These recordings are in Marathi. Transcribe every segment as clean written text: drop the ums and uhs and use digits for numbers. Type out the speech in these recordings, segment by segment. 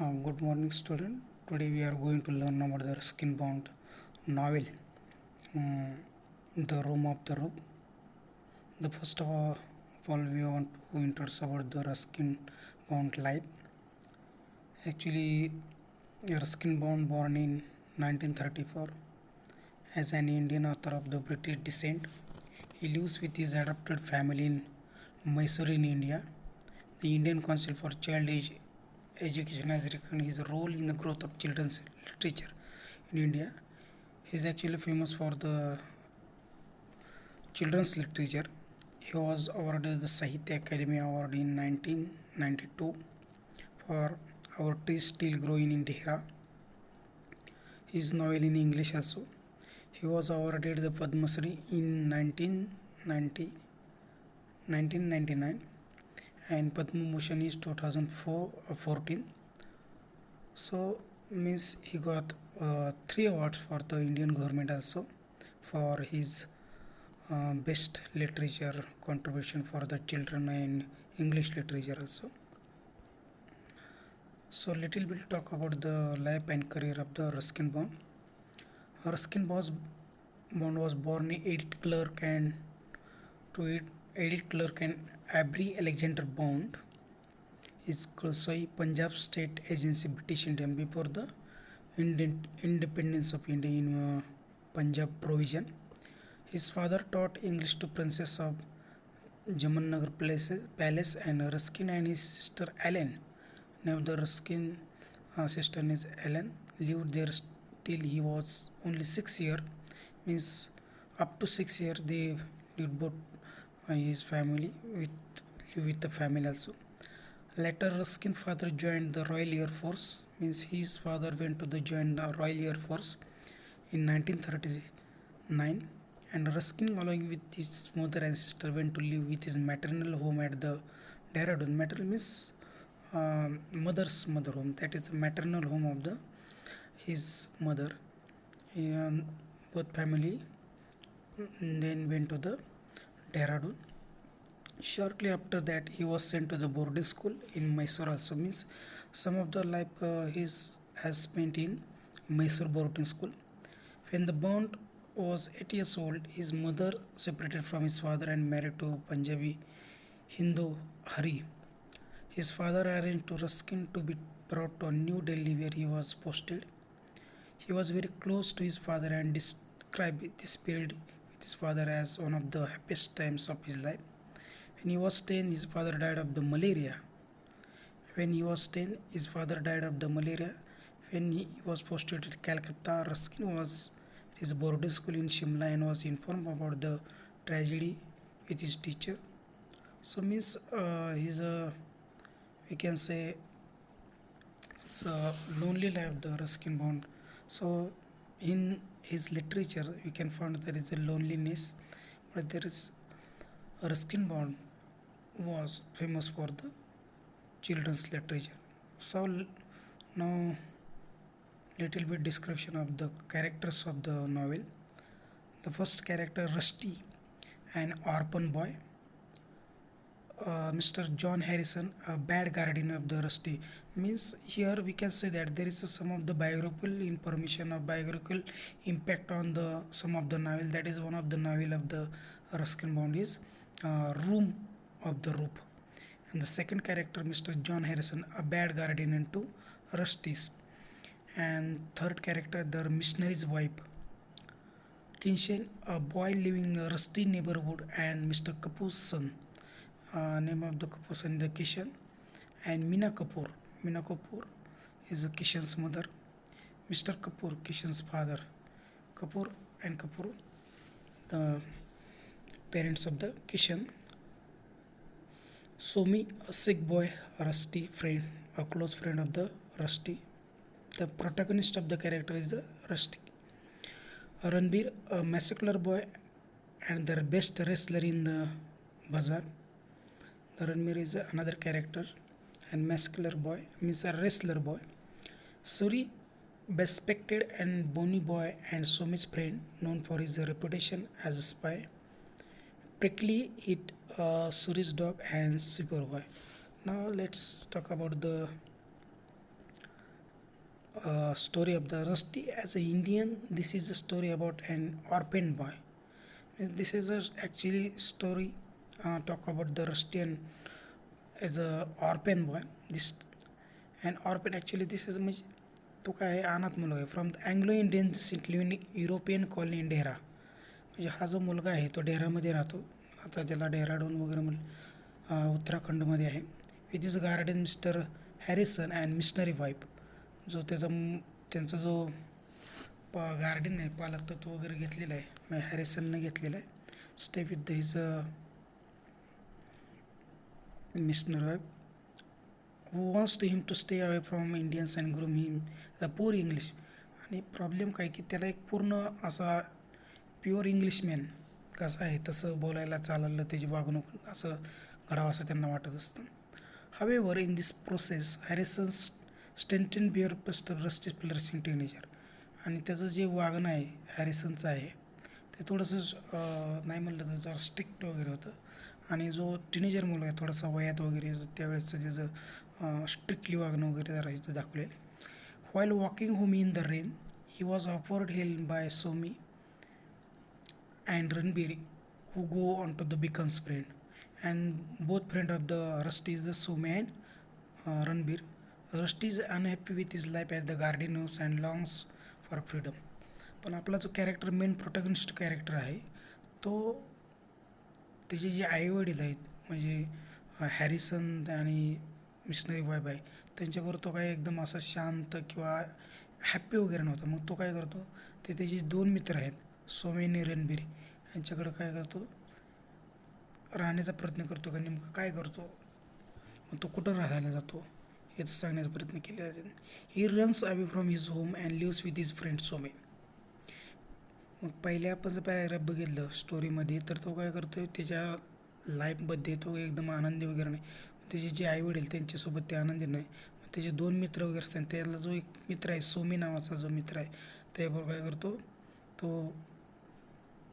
Good morning, student. Today we are going to learn about the Ruskin Bond novel, um, The Room of the Rook. The first of all, we want to introduce about the Ruskin Bond life. Actually, Ruskin Bond born in 1934 as an Indian author of the British descent. He lives with his adopted family in Mysore in India. The Indian Council for Child Education has recognized his role in the growth of children's literature in India. He is actually famous for the children's literature. He was awarded the Sahitya Academy Award in 1992 for Our Trees Still Growing in Dehra. His novel in English also. He was awarded the Padma Shri in 1999 and Padma Bhushan is 2014. So means he got three awards for the Indian government also for his best literature contribution for the children and English literature also. So little bit talk about the life and career of the Ruskin Bond. Bond was born in edit clerk and Abri Alexander Bond is Krosai Punjab State Agency British Indian before the independence of India in Punjab provision. His father taught English to Princess of Jamnagar Palace and Ruskin and his sister Ellen. Now the Ruskin sister is Ellen lived there till he was only 6 years. Means up to 6 years they lived both his family with the family also. Later Ruskin father joined the Royal Air Force. Means his father went to the join the Royal Air Force in 1939 and Ruskin along with his mother and sister went to live with his maternal home at the Dehradun. Maternal means mother's mother home, that is the maternal home of the his mother. And both family then went to the Dehradun. Shortly after that he was sent to the boarding school in Mysore also. Means some of the life his has spent in Mysore boarding school. When the Bond was 8 years old, his mother separated from his father and married to Punjabi Hindu Hari. His father arranged to Ruskin to be brought to New Delhi where he was posted. He was very close to his father and described this period with his father as one of the happiest times of his life. When he was 10, his father died of the malaria. When he was 10, his father died of the malaria. When he was posted to Calcutta, Ruskin was at his boarding school in Shimla and was informed about the tragedy with his teacher. So means he's a, we can say it's a lonely life the Ruskin Bond. So in his literature we can find there is a loneliness, but there is Ruskin Bond was famous for the children's literature. So now little bit description of the characters of the novel. The first character Rusty, an orphan boy. Mr. John Harrison, a bad guardian of the Rusty. Means here we can say that there is some of the biographical information or biographical impact on the some of the novel. That is one of the novel of the Ruskin Bond is Room of the Rope. And the second character Mr. John Harrison, a bad guardian into Rusty's. And third character the missionary's wife. Kinshen, a boy living in a rusty neighborhood, and Mr. Kapoor's son. Name of the Kapoor son is Kishan, and Meena Kapoor. Meena Kapoor is Kishan's mother. Mr. Kapoor, Kishan's father. Kapoor and Kapoor, the parents of the Kishan. Somi, a sick boy, a Rusty friend, a close friend of the Rusty. The protagonist of the character is the Rusty. Ranbir, a muscular boy and the best wrestler in the bazaar. The Ranbir is another character and muscular boy means a wrestler boy. Suri, respected and bony boy and Sumi's friend known for his reputation as a spy. Prickly hit Suri's dog and super boy. Now let's talk about the story of the Rusty as an Indian. This is a story about an orphan boy. This is a actually story talk about the Rusty and as a orphan boy. This an orphan actually this is म्हणजे तो काय आहे अनाथ मुलगा आहे from the Anglo Indian sit live in European colony in Dehra. म्हणजे हा जो मुलगा आहे तो डेरामध्ये राहतो. आता त्याला डेहराडून वगैरे उत्तराखंडमध्ये आहे. With is garden mister Harrison and missionary wife. जो त्यांचा जो गार्डन आहे पालक तत्व वगैरे घेतलेला आहे मग हॅरिसननं घेतलेला आहे. Stay with his missionary wife who wants to him to stay away from Indians and groom him the poor English. आणि प्रॉब्लेम काय की त्याला एक पूर्ण असा प्युअर इंग्लिशमॅन कसं आहे तसं बोलायला चालायला त्याची वागणूक असं घडावं असं त्यांना वाटत असतं. However, in this process, Harrison's स्टेंटेन बिअर रस्टिस फ्लरिशिंग टीनेजर. आणि त्याचं जे वागणं आहे हॅरिसनचं आहे ते थोडंसं नाही म्हणलं तर जरा स्ट्रिक्ट वगैरे होतं. आणि जो टीनेजर मुलगा आहे थोडासा वयात वगैरे त्यावेळेसचं त्याचं स्ट्रिक्टली वागणं वगैरे जरा इथं दाखवलेलं आहे. While walking home in the rain he was offered help by Somi and Ranbir who go on to the becomes friend, and both friend of the Rusty is the Somi and Ranbir. Rusty is unhappy with his life at the garden house and longs for freedom. पण आपला जो कॅरेक्टर मेन प्रोटॅगनिस्ट कॅरेक्टर आहे तो त्याचे जे आईवडील आहेत म्हणजे हॅरिसन आणि मिशनरी वाईफ आहे त्यांच्यावर तो काय एकदम असा शांत किंवा हॅप्पी वगैरे नव्हता. मग तो काय करतो ते त्याचे दोन मित्र आहेत सोमी आणि रणबीर यांच्याकडं काय करतो राहण्याचा प्रयत्न करतो का नेमकं काय करतो मग तो कुठं राहायला जातो हे तर सांगण्याचा प्रयत्न केला जाते. He runs away from his home and lives with his friend Somi. मग पहिल्या आपण जर पॅराग्राफ बघितलं स्टोरीमध्ये तर तो काय करतो आहे त्याच्या लाईफमध्ये तो एकदम आनंदी वगैरे नाही. त्याचे जे आईवडील त्यांच्यासोबत ते आनंदी नाही. त्याचे दोन मित्र वगैरे असतात त्याला जो एक मित्र आहे सोमी नावाचा जो मित्र आहे त्याबरोबर काय करतो तो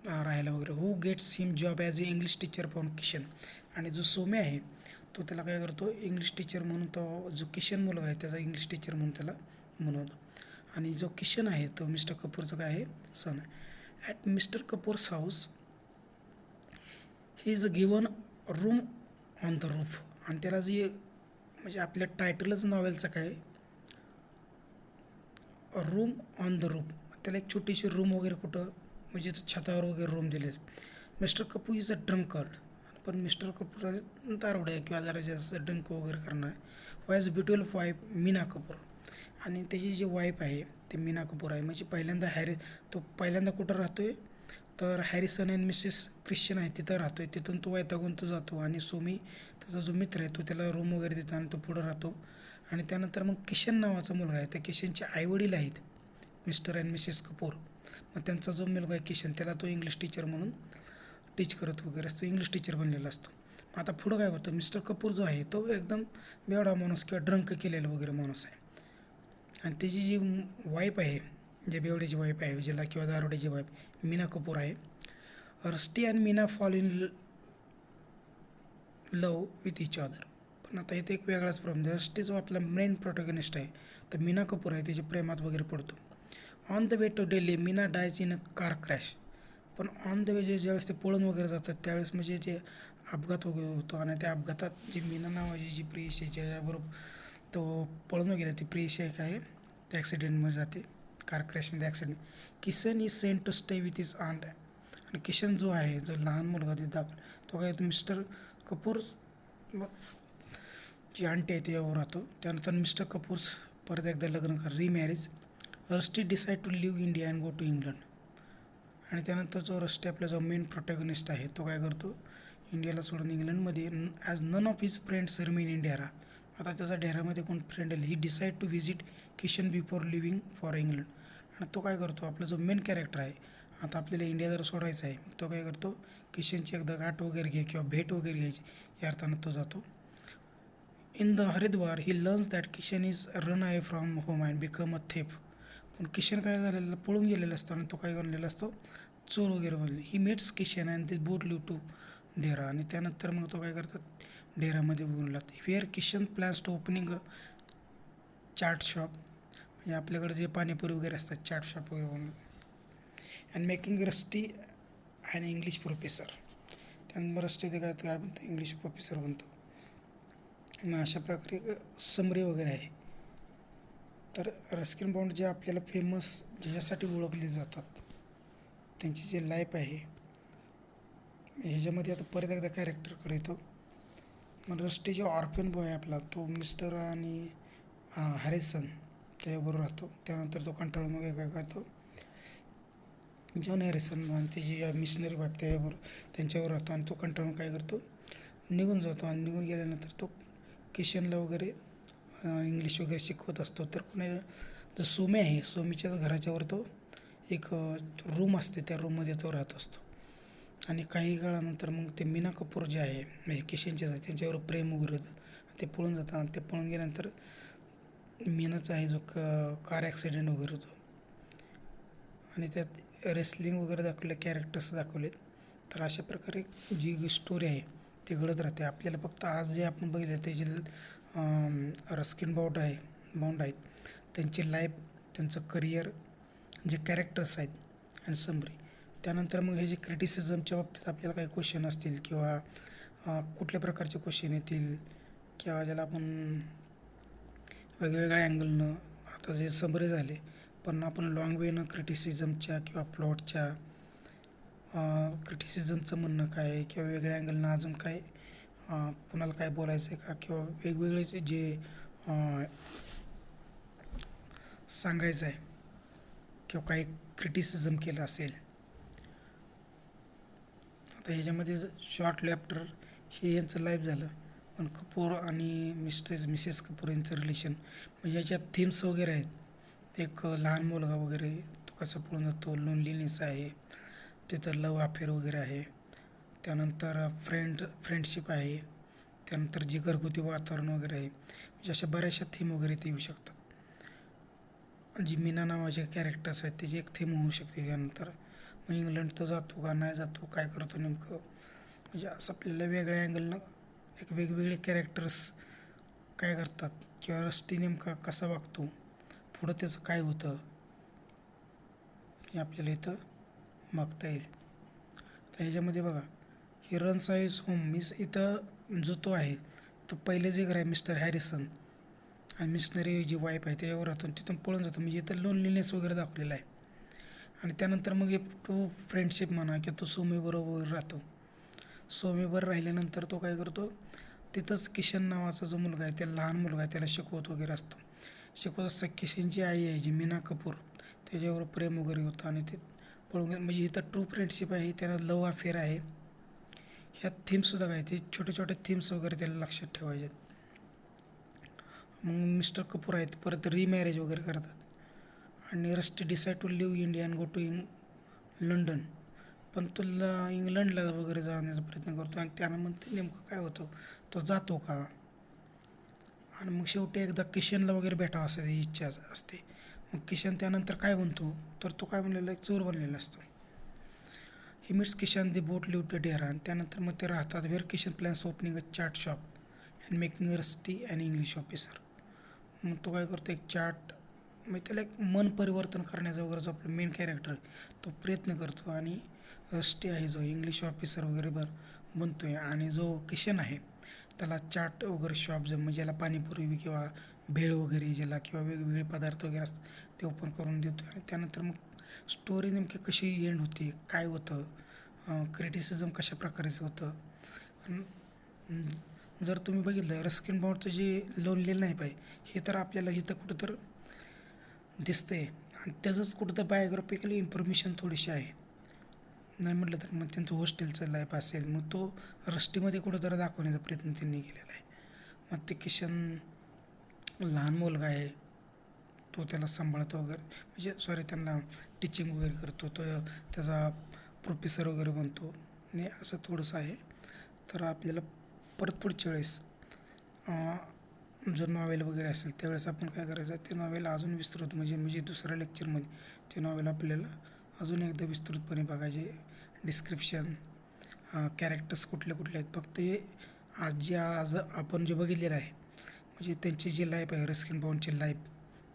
राहायला वगैरे. Who gets him job as a English teacher for Kishen. आणि जो सोमे आहे तो त्याला काय करतो इंग्लिश टीचर म्हणून तो जो किशन मुलगा आहे त्याचा इंग्लिश टीचर म्हणून त्याला म्हणवतो. आणि जो किशन आहे तो मिस्टर कपूरचा काय आहे सन आहे. At mister Kapoors house he is given room on the roof. आणि त्याला जे म्हणजे आपल्या टायटलच नॉवेलचं काय रूम ऑन द रूफ. त्याला एक छोटीशी रूम वगैरे कुठं म्हणजे छतावर वगैरे रूम दिले. Mister Kapoor is a drunkard. पण मिस्टर कपूर दारुडे आहे किंवा जरा जास्त ड्रिंक वगैरे करणार. Wise beautiful wife Meena Kapoor. आणि त्याची जी वाईफ आहे ते मीना कपूर आहे. म्हणजे पहिल्यांदा तो पहिल्यांदा कुठं राहतो आहे तर हॅरिसन अँड मिसेस ख्रिश्चन आहे तिथं राहतो आहे. तिथून तो वैतागून तो जातो आणि सोमी त्याचा जो मित्र आहे तो त्याला रूम वगैरे देतो आणि तो पुढं राहतो. आणि त्यानंतर मग किशन नावाचा मुलगा आहे त्या किशनचे आईवडील आहेत मिस्टर अँड मिसेस कपूर. मग त्यांचा जो मुलगा आहे किशन त्याला तो इंग्लिश टीचर म्हणून टीच करत वगैरे असतो इंग्लिश टीचर बनलेला असतो. आता पुढं काय होतं मिस्टर कपूर जो आहे तो एकदम बेवडा माणूस किंवा ड्रंक केलेला वगैरे माणूस आहे. आणि त्याची जी वाईफ आहे जे बेवड्याची वाईफ आहे ज्याला किंवा दारुड्याची वाईफ मीना कपूर आहे. Rusty and Meena fall in love with each other. पण आता इथे एक वेगळाच प्रॉब्लेम. रस्टी जो आपला मेन प्रोटॅगनिस्ट आहे तर मीना कपूर आहे त्याच्या प्रेमात वगैरे पडतो. On the way to Delhi Meena dies in a car crash. पण ऑन द वे ज्यावेळेस ते पळून वगैरे जातात त्यावेळेस म्हणजे जे अपघात वगैरे होतो आणि त्या अपघातात जी मीना नावाची जी प्रियशी आहे ज्याच्याबरोबर तो पळून गेला ती प्रियशी आहे काय त्या ॲक्सिडेंटमध्ये जाते कार क्रॅशमध्ये accident. Kishen is sent to stay with his aunt. आणि किशन जो आहे जो लहान मुलगा तिथे दाखवला तो काय मिस्टर कपूर जी आंटी आहे त्याच्यावर राहतो. त्यानंतर मिस्टर कपूर परत एकदा लग्न remarriage. Rusty decide to leave India and go to England. आणि त्यानंतर जो रस्टी आपला जो मेन प्रोटॅगनिस्ट आहे तो काय करतो इंडियाला सोडून इंग्लंडमध्ये as none of his friends remain in Dehra. आता त्याचा डेरामध्ये कोण फ्रेंड आले he decide to visit Kishen before leaving for England. आणि तो काय करतो आपला जो मेन कॅरेक्टर आहे आता आपल्याला इंडिया जर सोडायचा आहे तो काय करतो किशनची एकदा गाठ वगैरे घे किंवा भेट वगैरे घ्यायची या अर्थानं तो जातो. In the Haridwar he learns that Kishan is run away from home and become a theft. पण किशन काय झालेला पळून गेलेला असतो आणि तो काय बनलेला असतो चोर वगैरे बनले. He meets Kishen and they both leave to Dehra. आणि त्यानंतर मग तो काय करतात डेरामध्ये उघडून लागतो. Where Kishen plans to opening a chaat shop म्हणजे आपल्याकडे जे पाणीपुरी वगैरे असतात चाट शॉप वगैरे म्हणून. And making Rusty and English professor. त्यानंतर रस्टी ते काय बनतो, इंग्लिश प्रोफेसर बनतो. मग अशा प्रकारे समरी वगैरे आहे. तर रस्किन बॉन्ड जे आपल्याला फेमस ज्याच्यासाठी ओळखले जातात त्यांची जी लाईफ आहे ह्याच्यामध्ये आता परत एकदा कॅरेक्टरकडे येतो. मग रस्टी जो ऑर्फन बॉय आहे आपला तो मिस्टर आणि हॅरिसन त्याच्याबरोबर राहतो. त्यानंतर तो कंटाळून मग काय करतो, जॉन हॅरिसन आणि त्याची मिशनरी वाईफ त्यांच्यावर राहतो आणि तो कंटाळून काय करतो, निघून जातो. आणि निघून गेल्यानंतर तो किशनला वगैरे इंग्लिश वगैरे शिकवत असतो. तर कुणा जो सोमे आहे सोमीच्याच घराच्यावर तो एक रूम असते, त्या रूममध्ये तो राहत असतो. आणि काही काळानंतर मग ते मीना कपूर जे आहे म्हणजे किशनचे त्यांच्यावर प्रेम वगैरे होतं. ते पळून जातात आणि ते पळून गेल्यानंतर मीनाचा आहे जो कार ॲक्सिडेंट वगैरे होतो. आणि त्यात रेसलिंग वगैरे दाखवले, कॅरेक्टर्स दाखवलेत. तर अशा प्रकारे जी स्टोरी आहे ती घडत राहते. आपल्याला फक्त आज जे आपण बघितलं ते जे रस्किन बाउंड आहेत त्यांची लाईफ, त्यांचं करिअर, जे कॅरेक्टर्स आहेत आणि समरी. त्यानंतर मग हे जे क्रिटिसिझमच्या बाबतीत आपल्याला काही क्वेश्चन असतील किंवा कुठल्या प्रकारचे क्वेश्चन येतील किंवा ज्याला आपण वेगवेगळ्या अँगलनं आता जे समरी झाले, पण आपण लॉंग वेनं क्रिटिसिझमच्या किंवा प्लॉटच्या क्रिटिसिझमचं म्हणणं काय आहे किंवा वेगळ्या अँगलनं अजून काय कुणाला काय बोलायचं आहे का किंवा वेगवेगळे जे सांगायचं आहे किंवा काही क्रिटिसिझम केलं असेल. आता ह्याच्यामध्ये शॉर्टली आफ्टर हे यांचं लाईफ झालं, पण कपूर आणि मिसेस कपूर यांचं रिलेशन म्हणजे याच्यात थीम्स वगैरे आहेत. एक लहान मुलगा वगैरे तो कसा पळून जातो, लोनलीनेस आहे, तिथं लव अफेअर वगैरे आहे. त्यानंतर फ्रेंडशिप आहे. त्यानंतर जे घरगुती वातावरण वगैरे आहे, म्हणजे अशा बऱ्याचशा थीम वगैरे ते येऊ शकतात. जी मीना नावाचे कॅरेक्टर्स आहेत त्याची एक थीम होऊ शकते. त्यानंतर मग इंग्लंड तो जातो का नाही जातो, काय करतो नेमकं, म्हणजे असं आपल्याला वेगळ्या अँगलनं एक वेगवेगळे कॅरेक्टर्स काय करतात किंवा रस्टी नेमका कसा वागतो, पुढं त्याचं काय होतं हे आपल्याला इथं मागता येईल. तर ह्याच्यामध्ये बघा he runs highs home means इथं जो तो आहे तो पहिले जे घर आहे मिस्टर हॅरिसन आणि मिशनरी जी वाईफ आहे त्याच्यावर राहतो तिथून पळून जातो. म्हणजे इथं लोनलीनेस वगैरे दाखवलेला आहे. आणि त्यानंतर मग एक तो फ्रेंडशिप म्हणा किंवा तो सोमीबरोबर राहतो. सोमीबरोबर राहिल्यानंतर तो काय करतो, तिथंच किशन नावाचा जो मुलगा आहे त्याला लहान मुलगा आहे त्याला शिकवत वगैरे असतो. शिकवत असताना किशनची आई आहे जी मीना कपूर त्याच्यावर प्रेम वगैरे होतं आणि ते पळून म्हणजे इथं ट्रू फ्रेंडशिप आहे, त्याला लव अफेअर आहे. ह्या थीम्ससुद्धा काय ते छोटे छोटे थीम्स वगैरे त्याला लक्षात ठेवायचे आहेत. मग मिस्टर कपूर आहेत परत रिमॅरेज वगैरे करतात आणि Rusty decide to leave India and go to London. पण तो इंग्लंडला वगैरे जाण्याचा प्रयत्न करतो आणि त्यानं म्हणते नेमकं काय होतं, तो जातो का. आणि मग शेवटी एकदा किशनला वगैरे भेटावं असं त्याची इच्छा असते. मग किशन त्यानंतर काय बनतो, तर तो काय बनलेला एक चोर बनलेला असतो. He meets Kishen they both leave to Dehra. आणि त्यानंतर मग ते राहतात where Kishen plans opening a chaat shop and making Rusty and English officer. मग तो काय करतो एक चार्ट म्हणजे त्याला एक मन परिवर्तन करण्याचा वगैरे जो आपला मेन कॅरेक्टर तो प्रयत्न करतो. आणि रस्टी आहे जो इंग्लिश ऑफिसर वगैरे बनतो आहे. आणि जो किशन आहे त्याला चाट वगैरे शॉप जो म्हणजे ज्याला पाणीपुरी किंवा भेळ वगैरे ज्याला किंवा वेगवेगळे पदार्थ वगैरे असतात ते ओपन करून देतो. आणि त्यानंतर मग स्टोरी नेमकी कशी एंड होते, काय होतं, क्रिटिसिझम कशा प्रकारेचं होतं. जर तुम्ही बघितलं रस्किन बॉन्डचं जे लोनलेलं नाही पाहिजे हे तर आपल्याला इथं कुठं तर दिसतंय आणि त्याचंच कुठं तर बायोग्राफिकल इन्फॉर्मेशन थोडीशी आहे. नाही म्हटलं तर मग त्यांचं हॉस्टेलचं लाईफ असेल मग तो रस्टीमध्ये कुठंतरी दाखवण्याचा प्रयत्न त्यांनी केलेला आहे. मग ते किशन लहान मुलगा आहे तो त्याला सांभाळतो वगैरे म्हणजे त्यांना टीचिंग वगैरे करतो, तो त्याचा प्रोफेसर वगैरे बनतो. आणि असं थोडंसं आहे. तर आपल्याला परत पुढच्या वेळेस जर नॉवेल वगैरे असेल त्यावेळेस आपण काय करायचं ते नॉवेल अजून विस्तृत म्हणजे दुसऱ्या लेक्चरमध्ये ते नॉवेल आपल्याला अजून एकदा विस्तृतपणे बघायचे. डिस्क्रिप्शन, कॅरेक्टर्स कुठले कुठले आहेत, फक्त हे आज आपण जे बघितलेलं आहे म्हणजे त्यांची जी लाईफ आहे रस्किन बॉन्डची लाईफ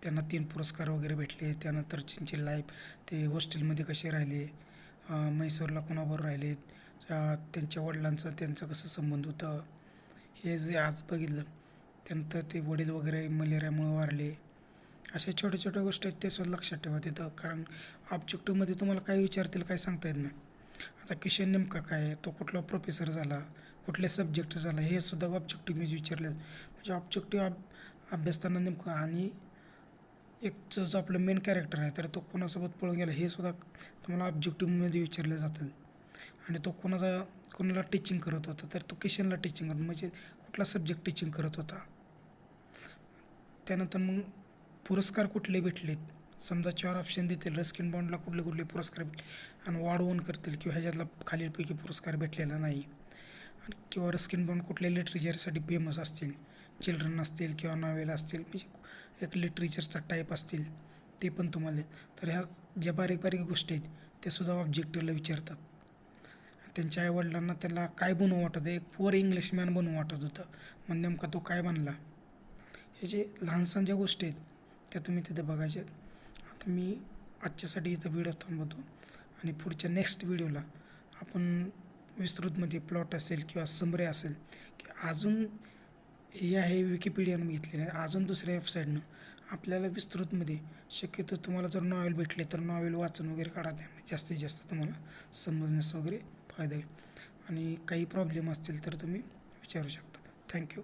त्यांना 3 पुरस्कार वगैरे भेटले. त्यानंतर त्यांची लाईफ, ते हॉस्टेलमध्ये कसे राहिले, म्हैसूरला कोणाबरोबर राहिले, त्यांच्या वडिलांचं त्यांचं कसं संबंध होतं, हे जे आज बघितलं. त्यानंतर ते वडील वगैरे मलेरियामुळे वारले. अशा छोट्या छोट्या गोष्टी आहेत, ते सुद्धा लक्षात ठेवा तिथं. कारण ऑब्जेक्टिव्हमध्ये तुम्हाला काय विचारतील काय सांगता येत नाही. आता क्वेश्चन नेमका काय आहे, तो कुठला प्रोफेसर झाला, कुठल्या सब्जेक्ट झाला, हे सुद्धा ऑब्जेक्टिव्हमध्ये विचारले. म्हणजे ऑब्जेक्टिव्ह अभ्यासताना नेमकं, आणि एक जो आपलं मेन कॅरेक्टर आहे तर तो कोणासोबत पळून गेला हे सुद्धा तुम्हाला ऑब्जेक्टिव्हमध्ये विचारले जातील. आणि तो कोणाला टीचिंग करत होता, तर तो किशनला टीचिंग करत, म्हणजे कुठला सब्जेक्ट टीचिंग करत होता. त्यानंतर मग पुरस्कार कुठले भेटलेत, समजा 4 ऑप्शन देतील, रस्किन बॉन्डला कुठले कुठले पुरस्कार भेटले, आणि वाढवून करतील किंवा ह्याच्यातला खालीलपैकी पुरस्कार भेटलेला नाही. आणि किंवा रस्किन बॉन्ड कुठल्या लिटरेचरसाठी फेमस असतील, चिल्ड्रन असतील किंवा नॉवेल असतील, म्हणजे एक लिटरेचरचा टाईप असतील, ते पण तुम्हाला. तर ह्या ज्या बारीक बारीक गोष्टी आहेत त्या सुद्धा ऑब्जेक्टिव्हला विचारतात. त्यांच्या आईवडिलांना त्याला काय बनवू वाटत होतं, एक पुअर इंग्लिशमॅन बनवू वाटत होतं, मग नेमका तो काय बनला. हे जे लहानसहान ज्या गोष्टी आहेत त्या तुम्ही तिथे बघायच्या आहेत. आता मी आजच्यासाठी इथं व्हिडिओ थांबवतो, आणि पुढच्या नेक्स्ट व्हिडिओला आपण विस्तृतमध्ये प्लॉट असेल किंवा समरी असेल, की अजून हे आहे विकिपीडियानं घेतलेलं आहे, अजून दुसऱ्या वेबसाईटनं आपल्याला विस्तृतमध्ये, शक्यतो तुम्हाला जर नॉवेल भेटले तर नॉवेल वाचून वगैरे काढा, त्यामुळे जास्तीत जास्त तुम्हाला समजण्यास वगैरे फायदा होईल. आणि काही प्रॉब्लेम असतील तर तुम्ही विचारू शकता. थँक्यू.